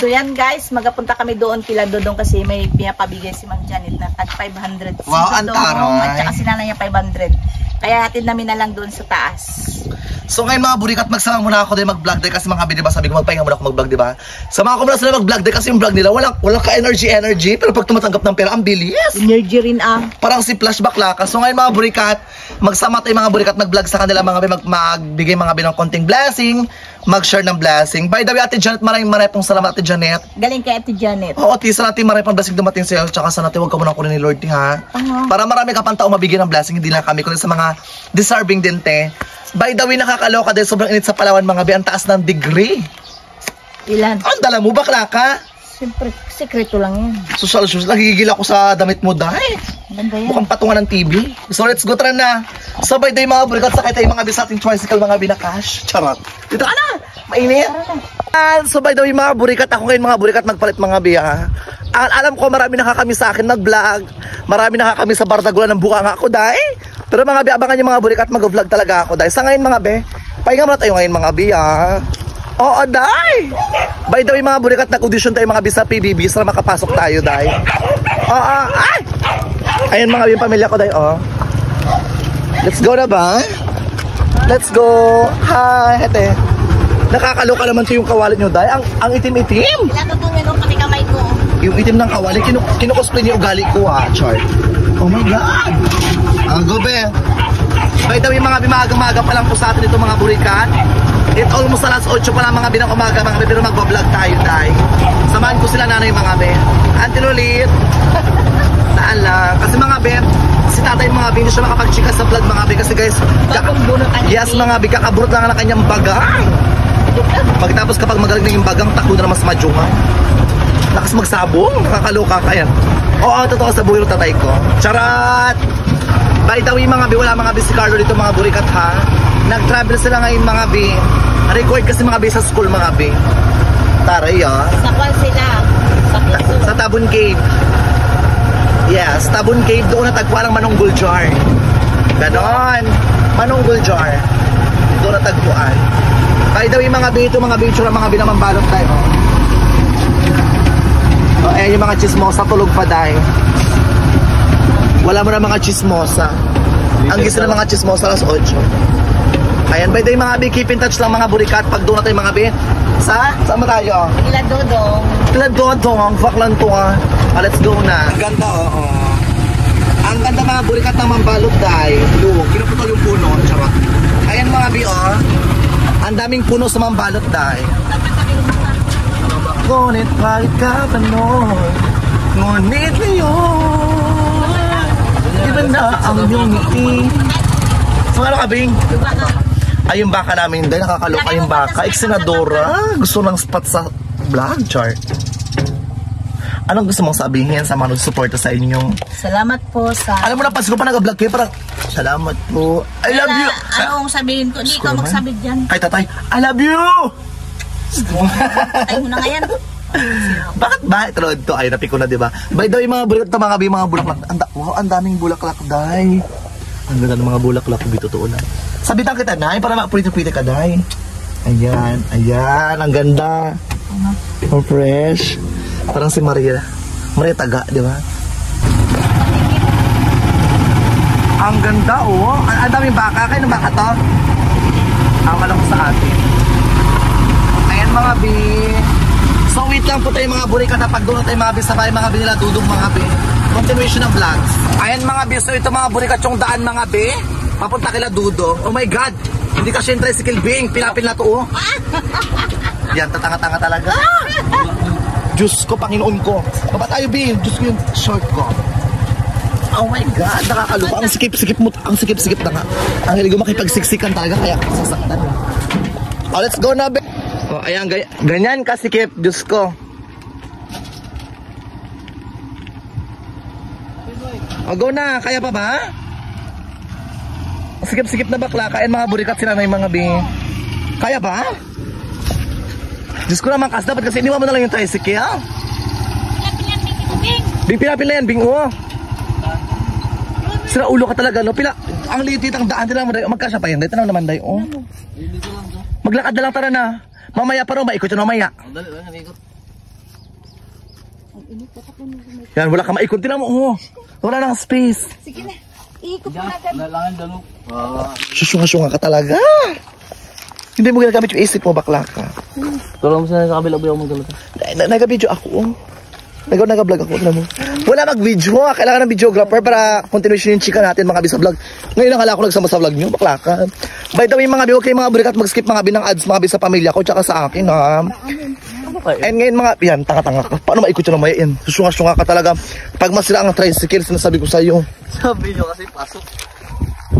So yan guys, magapunta kami doon kila Dodong kasi may pinapabigay si Ma'am Janet na tag 500. Wow, ang taray. At saka si nanay niya 500. Kaya hatid namin na lang doon sa taas. So ngayon mga burikat, magsama muna ako din mag-vlog din kasi mga diba, sabi ko magpahinga muna ako mag-vlog, diba? Sama ko muna sila mag-vlog din kasi yung vlog nila walang ka-energy, pero pag tumatanggap ng pera, ang bilis. Energy rin ang. Parang si Flashback Laka. So ngayon mga burikat, magsama tayo mga burikat mag-vlog sa kanila mga magbigay mga ng konting blessing, mag-share ng blessing. By the way, Ate Janet, maraming pong salamat Ate Janet. Galing kay Ate Janet. Oo, tisa natin maraming pang blessing dumating sa'yo, tsaka sana natin huwag ka muna kunin ni Lord, ha? Para marami ka pang tao mabigyan ng blessing, hindi lang kami, kundi sa mga deserving din, te. By the way, nakakaloka din, sobrang init sa Palawan mga be, ang taas ng degree. Ilan? Ang dala mo, bakla ka? Siyempre, sekreto lang yan. Social, nagigigil ako sa damit mo, dahil. Ganda yan. Mukhang patungan ng TV. So let's go, tara na. So by the way, mga burikat, sakay tayo mga be sa ating tricycle, mga binakash. Charot. Dito ka na, mainit. So by the way, mga burikat, ako ngayon mga burikat, magpalit mga be, ha. Alam ko, marami nakakami sa akin nag-vlog. Marami nakakami sa bardagulan ng buka nga ako, dahil. Pero mga be, abangan yung mga burikat, mag-vlog talaga ako, dahil. Sa ngayon mga be, pahinga muna tayo ngayon mga be, ha. Oo, dahil. By the way, mga burikat, nag-audition tayo mga be sa PBB para makapasok tayo, dahil. Oo, ay! Ayan mga be, yung pamilya ko, dahil, oh. Let's go na ba? Let's go. Hi, ate. Nakakaloka naman ito yung kawalit nyo, dahil. Ang itim-itim. Ilatutungin nung kami kamay ko. Yung itim ng kawali, kinukosplay niya ugali ko, ha, Char. Oh my God! Ang gobe! By the way, mga bimaga-maga pa lang po sa atin ito, mga burikat. It almost alas 8 pa lang mga binang umaga, mga pero magbablog tayo, dahil. Samahan ko sila nanay, mga be. Auntie Lulit! Taan lang. Kasi mga be, si tatay mga be, hindi siya makapag-chika sa vlog, mga be. Kasi guys, yes, mga be, kakaburot lang ang kanyang bagang. Pagtapos kapag magaling na yung bagang, takbo na mas madyunga. Lakas magsabong, nakakaloka ka yan. Oo, totoo sa buhay ng tatay ko. Charat! By the way mga bi, wala mga bi si Carlo dito mga burikat, ha. Nag-travel sila ngayon mga bi. Record kasi mga bi sa school mga bi. Taray, ha. Sa kwan sila? Sa Tabon Cave. Yes, Tabon Cave, doon natagpuan ang Manonggol Jar. Ganon. Manonggol Jar. Doon natagpuan. By the way mga bi, ito mga bi, tsura mga bi naman balot tayo. Oh, ayan yung mga chismosa, tulog pa dahil. Wala mo na mga chismosa. Ang gisa ng mga chismosa alas 8. Ayan, by the way mga bi, keep in touch lang mga burikat. Pag doon na tayo mga bi. Saan mo tayo? Ila Dodong. Ila Dodong, ang faklan to, ha. Let's go na. Ang ganda, oo. Ang ganda mga burikat ng mambalot dahil. Look, kinuputol yung puno. Charot. Ayan mga bi, oh. Ang daming puno sa mambalot dahil. Ngunit kahit ka pa noon, ngunit ngayon, iba na ang iyong ngiti. So ano ka, Bing? Ay, yung baka namin, dahil nakakaloka yung baka. Senadora, gusto ng spot sa vlog, chart. Anong gusto mong sabihin sa mga nagsuporta sa inyong? Salamat po sa... Alam mo na, pansin ko pa nag-vlog kayo, parang, salamat po. I love you. Anong sabihin ko? Hindi ka magsabi dyan. Ay, tatay, I love you! Ay mo na nga yan. Bakit ba? Trod to. Ay, napiko na, diba? By the way, mga bulaklak, mga bulaklak. Wow, ang daming bulaklak, day. Ang ganda ng mga bulaklak, dito totoo lang. Sabitan kita, day, para mapulit-pulit ka, day. Ayan, ayan, ang ganda. Oh, fresh. Parang si Maria. Maria Taga, diba? Ang ganda, oh. Ang daming baka. Kayo ng baka to? Ang alam ko sa atin. Ayan, mga bi. So wait lang po tayo mga burikat, pag doon tayo mga bis sa bahay mga bi nila Dudong mga bi. Continuation ng vlogs. Ayan mga bi, so ito mga burikat yung daan mga bi. Papunta kila Dudong. Oh my God! Hindi kasi yung tricycle Bing, pinapil na to, oh. Yan, tatanga-tanga talaga. Diyos ko, Panginoon ko. Baba tayo Bing, Diyos ko yung short ko. Oh my God, nakakalupa. Ang sikip-sikip mo, ang sikip-sikip na nga. Ang hilig ko makipagsiksikan talaga, kaya sasaktan. Oh, let's go na Bing. Oh, ayan, ganyan kasikip, Diyos ko. Oh, go na, kaya pa ba? Sikip-sikip na bakla, kain mga burikat sila na yung mga Bing. Kaya ba? Diyos ko naman, kas dapat kasi iniwan mo na lang yung tricycle. Bing, pinapil na yan, Bing, oh. Sira ulo ka talaga, no? Pila, ang litit ang daan nila, magkasya pa yan, dito naman, day, oh. Maglakad na lang, tara na. Mamaya pa rin, maikot yun mamaya. Yan, wala ka maikot. Tinan mo, oh. Wala nang space. Sige na. Iikot mo na agad. Susunga-sunga ka talaga. Hindi mo ginagamit yung isip mo, bakla ka. Tulong mo sa kabila ba yung magdala? Nag-video ako, oh. Nag-vlog ako. Tinan mo. Wala mag-video, ha. Kailangan ng videographer para continuation yung chika natin, mga bisa vlog. Ngayon nakala ko nagsama sa vlog nyo, bakla ka. By the way, mga bi, okay, mga burikat, mag-skip mga bi ng ads, mga bi sa pamilya ko, tsaka sa akin, ha. And ngayon mga, yan, tanga-tanga ka. Paano maikot yun ang maya yan? Susunga-sunga ka talaga. Pag masira ang tricycle, sinasabi ko sa'yo. Sabi nyo kasi pasok.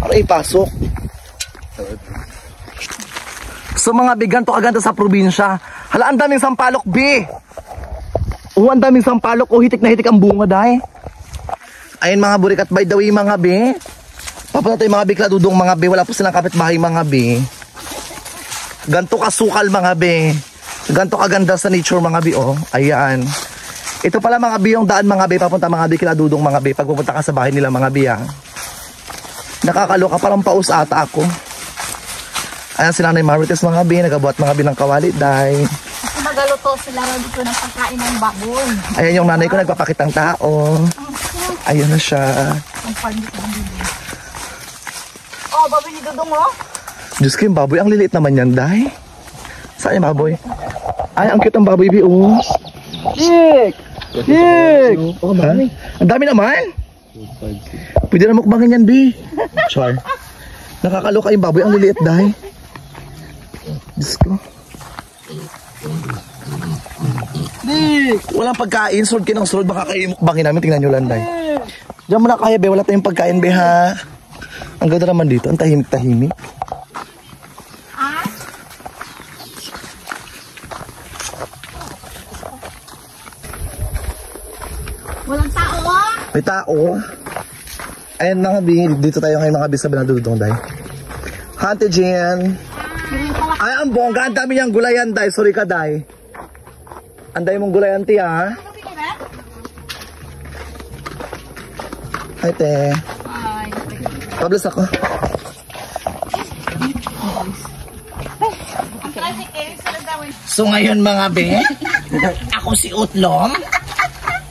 Ano ipasok? So mga bigan to aganda sa probinsya. Hala, ang daming sampalok, bi. Oh, ang daming sampalok. Oh, hitik na hitik ang bunga, dahi. Ayun mga burikat, by the way, mga bi. Papunta tayo mga bikla dudong mga bi. Wala po silang kapitbahay mga bi. Ganto kasukal mga bi. Ganto kaganda sa nature mga bi, oh. Ayan. Ito pala mga bi yung daan mga bi. Papunta mga bi kila dudong mga bi. Pag pupunta ka sa bahay nila mga bi, ah. Nakakaloka, parang paus ata ako. Ayan sila na yung Marites mga bi. Nagabuhat mga bi ng kawali, dahi. Kasi magaluto sila rin dito ng pagkain ng baboy. Ayan yung nanay ko nagpapakitang tao. Ayun na siya. Ang pandit ng bibig. Oh, baboy ni Dudong, oh. Diyos ko yung baboy. Ang liliit naman yan, dahi. Saan yung baboy? Ay, ang cute ang baboy, bi, oh. Yik! Yik! Ang dami naman. Pwede na mukbangin yan, bi. Char. Nakakaloka yung baboy. Ang liliit, dahi. Diyos ko. Walang pagkain, sold kayo ng sold, baka kayo mukbangin namin, tingnan nyo lang, day. Diyan mo na kaya, be, wala tayong pagkain, be, ha. Ang ganda naman dito, ang tahimik-tahimik. Walang tao, oh. May tao. Ayan mga bi, dito tayo ngayon mga bi sa Binadudong, day. Hante Jen. Ay, ang bongga, ang dami niyang gulayan, day. Sorry ka, day. Ang dami mong gulayan, ti, ha. Hi, te. Ay, Pabless ako. So ngayon mga be, ako si Utlom.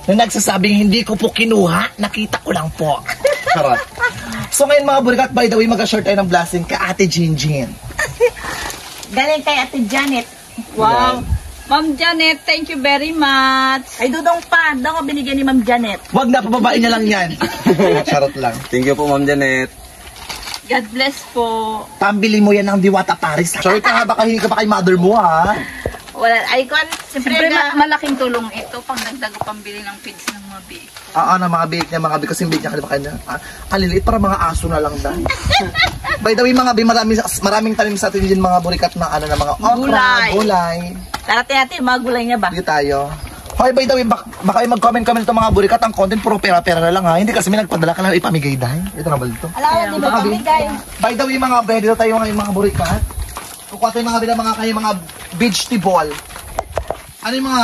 Na nagsasabing hindi ko po kinuha, nakita ko lang po. Charot. So ngayon mga burikat, by the way, mag-short tayo ng blessing kay Ate Jinjin. galing kay Ate Janet. Wow. Ma'am Janet, thank you very much. Ay, Dudong pa. Daw ko binigyan ni Ma'am Janet. Wag na, pababain niya lang yan. Charot lang. Thank you po, Ma'am Janet. God bless po. Pambili mo yan ng Diwata Paris. Sorry ka ha, baka hindi ka pa kay mother mo ha. Wala, ay, kung siyempre Siyempre, malaking tulong ito pang dagdag o pambili ng feeds ng mga bake. Na mga bake niya, mga bake. Kasi bake niya kanina kanya. Kaliliit para mga aso na lang dahil. By the way, mga bake, maraming tanim sa atin din mga burikat na ano na mga okra, gulay. Darating natin yung mga gulay niya ba? Dito tayo. Hoy, by the way, baka mag-comment ito mga burikat. Ang content puro pera-pera na lang ha. Hindi kasi may nagpadala ka lang ipamigay dahil. Ito na ba dito? Alam mo, di ba pamigay? By the way, mga be, dito tayo ngayon mga burikat. Kukuha tayo mga bilang mga vegetable. Ano yung mga,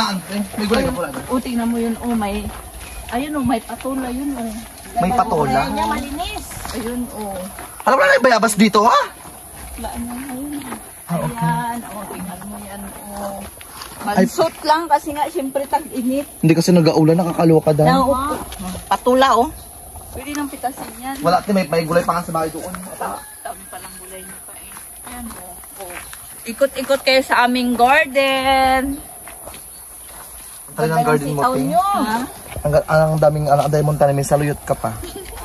may gulay ka pula? O, tingnan mo yun. O, may, ayun o, may patola yun o. May patola. Gulay niya malinis. Ayun o. Alam mo na yung bayabas dito ha? Laan mo ayun. Okay. Ayan, o, tingnan mo yan o. Mansot lang kasi nga, siyempre tag-init. Hindi kasi nag-aulan, nakakaloka dahil. Patula, oh. Pwede nang pitasin yan. Wala, may gulay pa nga sa bahay doon. Dami palang gulay niyo pa eh. Ayan o. Ikot-ikot kayo sa aming garden. Ang ng garden mo, te. Ha? Ang daming diamond tanim, may saluyot ka pa.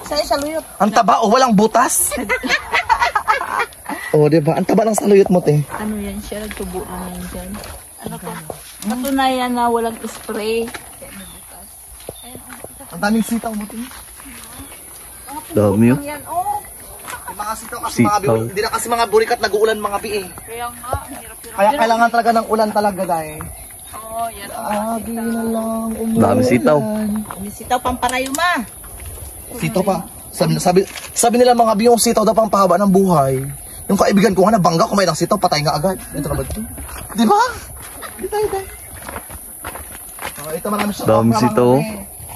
Sa'yo, saluyot. Ang taba, walang butas. Diba? Ang taba ng saluyot mo, te. Ano yan siya? Nagtubo na yan dyan. Ano to? Katunayan na walang spray. Ang daming sitaw mo, te. Dami yun. Yan, oh. Yung mga sitaw kasi mga bibi, hindi na kasi mga burikat nag-uulan mga bi eh. Kaya nga, ang hirap-hirap. Kaya kailangan talaga ng ulan talaga dahil. Oh, yan. Agi na lang umulan. Dami sitaw. May sitaw pamparayuma. Sitaw pa. Sabi nila mga bi, yung sitaw daw pang pahaba ng buhay. Yung kaibigan ko nga nabangga, kumain ng sitaw, patay nga agad. Ito na ba ito? Di ba? Ito. Ito marami siya. Dami sitaw.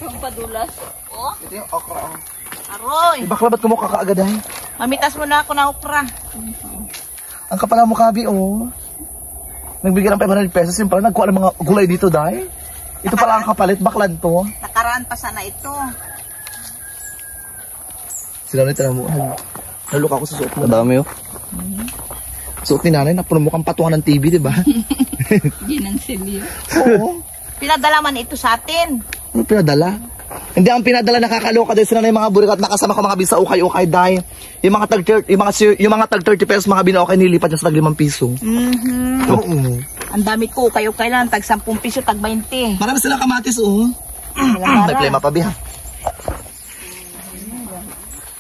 Yung padulas. Oh, Ito yung okra. Aroy. Bakla ba't kumukha ka agad ay? Mamitas mo na ako na okra. Ang kapala mo kabi, oh. Nagbigay ng 500 pesos, yung pala nagkuha ng mga gulay dito, dahil. Ito pala ang kapalit, baklan to. Nakaraan pa sana ito. Sila ulit na mo. Naluka ako sa suot mo. Kadami oh. Suot ni nanay, napuno mo kang patuhan ng TV, di ba? Yan ang silyo. Oo. Pinadala man ito sa atin. Ano pinadala? Hindi ang pinadala, nakakaloka dahil sila na yung mga burikat nakasama ko mga bisa ukay-ukay dahil yung mga tag 30 pesos mga binaukay nilipat niya sa tag 5 piso. Oo. Ang dami ko, kayo kailan, tag 10 piso, tag 20. Marami silang kamatis, oh. May plema pa, biha.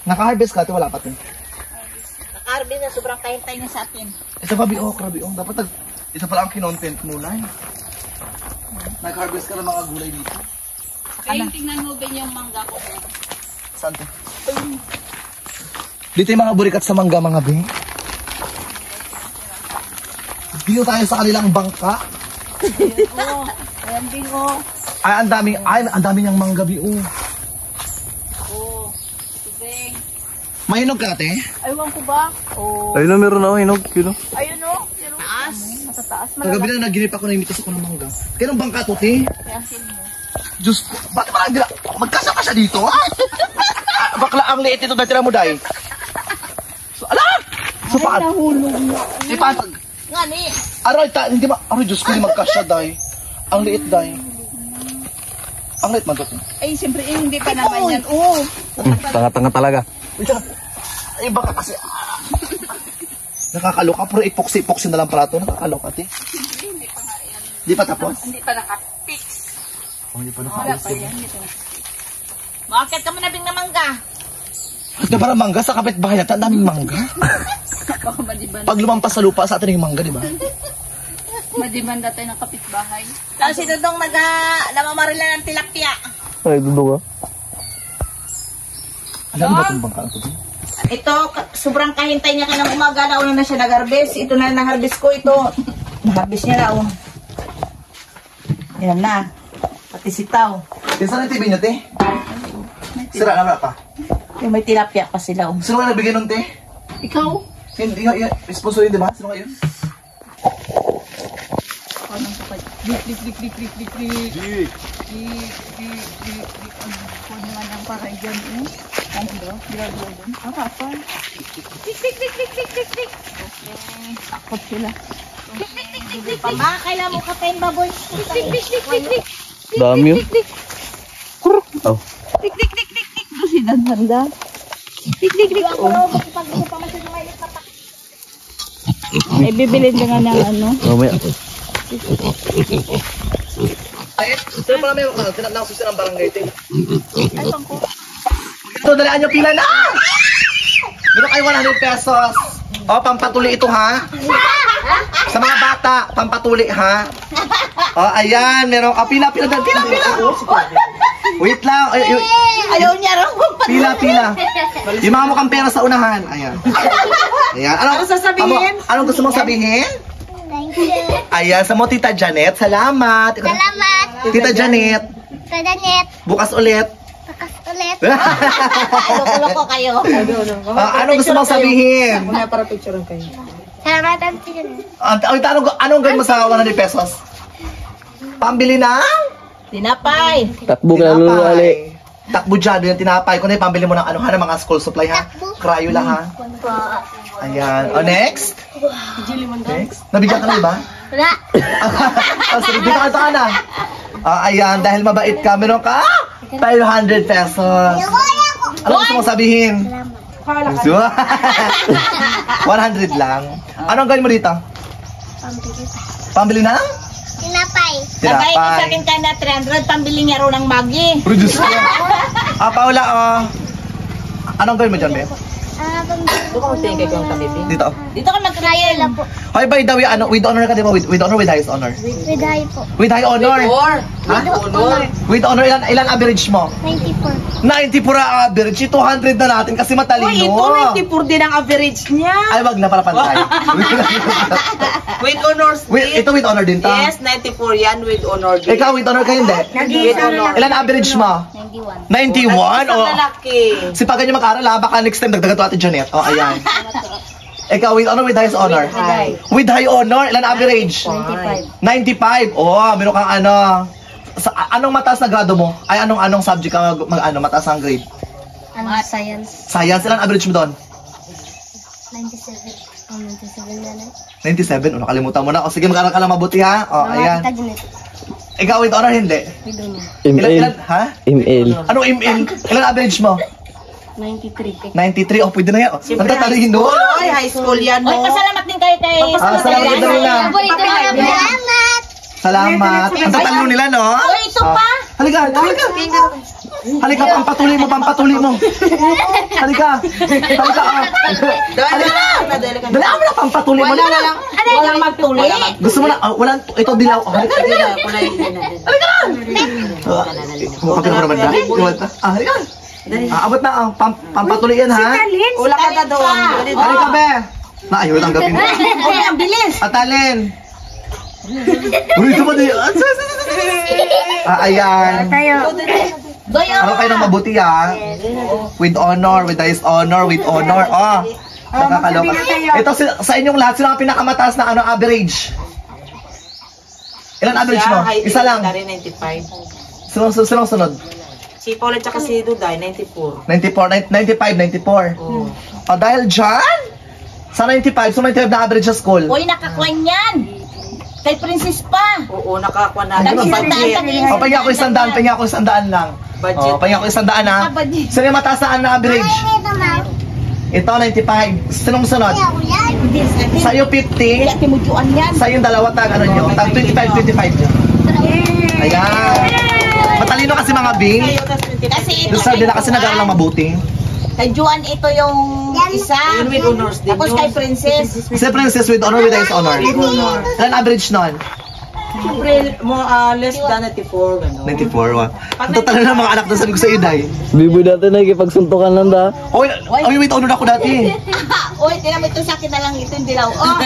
Naka-harvest ka, ito wala pa ito. Naka-harvest na, sobrang kahintay niya sa atin. Ito pa, biok, grabe, oh. Dapat ito pala ang kinontent muna, eh. Nag-harvest ka ng mga gulay dito. Kaya tingnan mo ba yung mangga ko? Saan to? Dito yung mga burikat sa mangga, mga bing. Dito tayo sa kanilang bangka. Oo, ayan din, oh. Ay, ang dami niyang mangga, bi, oh. Oo, tubig. Mahinog ka, ate? Aywan ko ba? Oo. Ayun na meron ako hinog. Yun oh. Ayun, oh. Taas. Matataas. Kagabi na naginip ako na imitas ako ng mangga. Kaya ng bangka to, te? Kaya silmo. Diyos ko, bakit parang hindi na, magkasya-kasya dito? Bakla ang liit ito na tira mo, day. So, alam! So, paano? Nahulog na. Paano? Nga ni. Aray, hindi ba? Aray, Diyos ko, hindi magkasya, day. Ang liit, day. Ang liit man to. Ay, siyempre, hindi pa naman yan. Oo. Tanga-tanga talaga. Wait lang. Ay, baka kasi, nakakaloka, pero epoxy na lang pala ito. Nakakaloka, te. Hindi pa nga yan. Di pa tapos? Hindi pa nakapix. Oh, hindi pa Wala nakaalis. pa yan. Hindi pa nakapix. Bakit ka mo nabing na mangga? Ito parang mangga sa kapitbahay natin. Ang daming mangga. Baka madiban. Pag lumampas sa lupa, sa atin yung mangga, di ba? Madiban dati ng kapitbahay. Tapos si Dudong namamarila ng tilapia. Ay, dudo ka. Alam mo ba itong bangka na ito? Ito, sobrang kahintay niya kanang umaga na una na siya nag-harvest. Ito na nag-harvest ko, ito. Nag-harvest niya na, oh. Yan na. Pati sitaw. Saan ang TV niyo, te? Sira na wala pa. Yung may tilapia pa sila, oh. Sino nga nagbigay nun, te? Ikaw? Hindi nga, sponsor yun, di ba? Sino nga yun? Anong kapag? Dik. Ano naman ang paray dyan, eh? Ano ba? Ginagawa dyan? Apa? Dik. Okay. Takot sila. Ma, kailan mo kapain baboy? Dik. Dami oh. Oh. Dik. Kasi nanhanda. Dik. Oh. Ay, bibilin ka nga ng ano. Mamaya. Ay, sino pala may tinatawag susi ng barangay, te? Ay, tangko. Ito, dalaan nyo pila na! Meron kayo 100 pesos. O, pampatuli ito, ha? Sa mga bata, pampatuli, ha? O, ayan, meron ka. Pila. Wait lang. Ayaw niya raw. Pila. Yung mga mukhang pera sa unahan. Ayan. Ano sasabihin? Anong gusto mong sabihin? Ayan, sa mo, Tita Janet. Salamat. Salamat. Tita Janet. Kadanet. Bukas ulit. Bakas ulit. Loko-loko kayo. Anong gusto mong sabihin? Salamat ang tiyan. Anong gawin mo sa 100 pesos? Pambili na? Tinapay. Takbo ka na lulali. Takbo dyan, yung tinapay. Kung na pambili mo ng ano, ha, ng mga school supply, ha? Crayola, ha? Ayan. O, next? Next? Nabigyan ka na, diba? Wala. Sige, dito ka na. Ayan, dahil mabait ka, meron ka 500 pesos. Ano gusto mong sabihin? Salamat. 100 lang. Anong gawin mo dito? Pambili na? Tinapay. Sabay ko sa akin ka na 300, pambili niya raw ng magi. Produce ko. Paula, anong gawin mo dyan, Beb? Ito ka magtingin kayo ng kabibi. Dito. Dito ka magkakayan. Hoy, by the way, with honor ka, di ba? With honor, with highest honor? With high po. With high honor. Ha? With honor, ilan average mo? 94. 94 ang average. 200 na natin kasi matalino. Uy, ito 94 din ang average niya. Ay, wag na para pantay. With honors. Ito with honor din ta. Yes, 94 yan with honor din. Ikaw with honor ka hindi? With honor. Ilan average mo? 91. 91? Isang Oh. lalaki. Si pag ganyan mag-aral ha, baka next time dagdagan to Ate Janet. Oh, ayan. Ikaw with honor, with highest honor? High. With high honor, ilan average? 95. 95. Oh, meron kang ano. Anong mataas na grado mo? Ay, anong subject ka mataas ang grade? Ano, science. Science, ilan average mo doon? 97. 97 na lang. 97? O, nakalimutan mo na. O, sige, mag-aral ka lang mabuti, ha? O, ayan. Kita Janet. Ikaw with honor, hindi? We don't know. Email. Ha? Email. Anong email? Ilan average mo? 93. 93? O, pwede na yan. Ang tatalihin doon. Ay, high school yan, Oy, no? pasalamat din kayo kay... Salamat din na. Salamat! Salamat. Ang tatalino nila, no? Oy, ito pa! Halika. Halika, pampatuloy mo. Halika. Dali mo na, pampatuloy mo. Walang magtuloy. Gusto mo na, walang, ito dilaw. Halika. Kapag mo naman na. Halika. Abot na, pampatuloy yan, ha? Wala ka na doon. Halika, be. Ayaw tanggapin mo. Okay, ang bilis. Atalin. Uy, ito ba din? Ayan. Ano kayo ng mabuti, ha? With honor, with highest honor, with honor. Oh, nakakaloka. Ito, sa inyong lahat, sila ang pinakamataas na average. Ilan average mo? Isa lang. 95. Sinong sunod? Si Paul at saka si Duday, 94. 94. Oh. O, dahil dyan, sa 95, so 95 na average sa school. Oy, nakakwan yan. Kay Princess pa. Oo, nakakuha na. Ano ba? Budget. O, pahinga ko 100 lang. Budget. O, pahinga ko 100 ha. Sino yung mataas na average? Ito, 95. Sinong sunod? Sa'yo, 50. Kaya timujuan yan. Sa'yo yung dalawa, tag 25. Ayan. Matalino kasi mga bing. Kasi ito Doon nila kasi nag-aaral lang mabuti. kay Juan ito yung isa. Yun with honors din. Tapos kay Princess. Si Princess with honor, with highest honor. Ilan average nun? Siyempre, less than 94, gano'n. 94, wa. Ang total na ng mga anak na sabi ko sa iday. Biboy dati nakikipagsuntukan lang da. Oy, with honor ako dati. Uy, tinan mo ito sa akin na lang ito yung dilaw. Oh,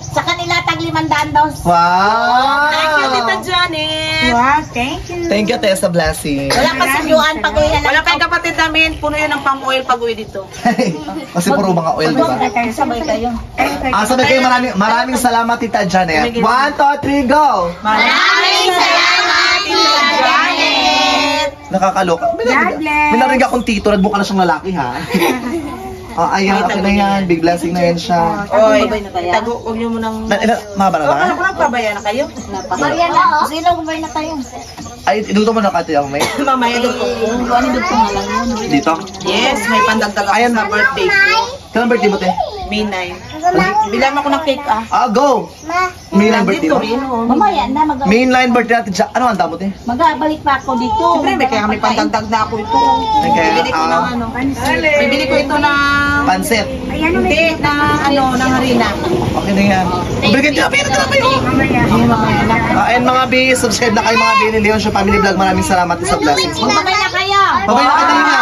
sa kanila tag 500 daw. Wow! Thank you, Tita Janet. Wow, thank you. Thank you, Tessa Blessing. Wala pa si Juan pag-uwi na Wala lang. kayong kapatid namin, puno yun ng palm oil pag-uwi dito. Kasi puro mga oil, di ba? Sabay kayo. Sabi kayo, maraming salamat, Tita Janet. 1, 2, 3, go! Maraming salamat, Tita Janet. Nakakaloka. May narinig akong tito, nagbuka na siyang lalaki, ha? Ayan, okay na yan. Big blessing na yan siya. Oy, itago, huwag niyo munang... Mahaba na ba? Ano ko pabayaan na kayo? Marian na, sino kumay na tayo? Ay, inuto mo na ka, Tia May. Mamaya doon po. Ano doon nga lang yun? Dito? Yes, may pandagdag ako sa birthday ko. Kailan birthday mo, Te? May 9. Bilang ako ng cake Go! Mainline birthday Dito mo? rin, oh. Mamaya na, Mainline birthday natin siya. Ano ang damo, Te? magabalik pa ako dito. Siyempre, may kaya may pandagdag na ako ito. kaya, Bibili ko ng ano. Bibili ko ito ng... Pansit. Hindi, na ano, ng harina. Okay na yan. Bigyan niya, pero tira kayo. And mga B, subscribe na kayo mga B ni Leon Show Family Vlog. Maraming salamat sa blessings. Magbabay na kayo. Babay na kayo na.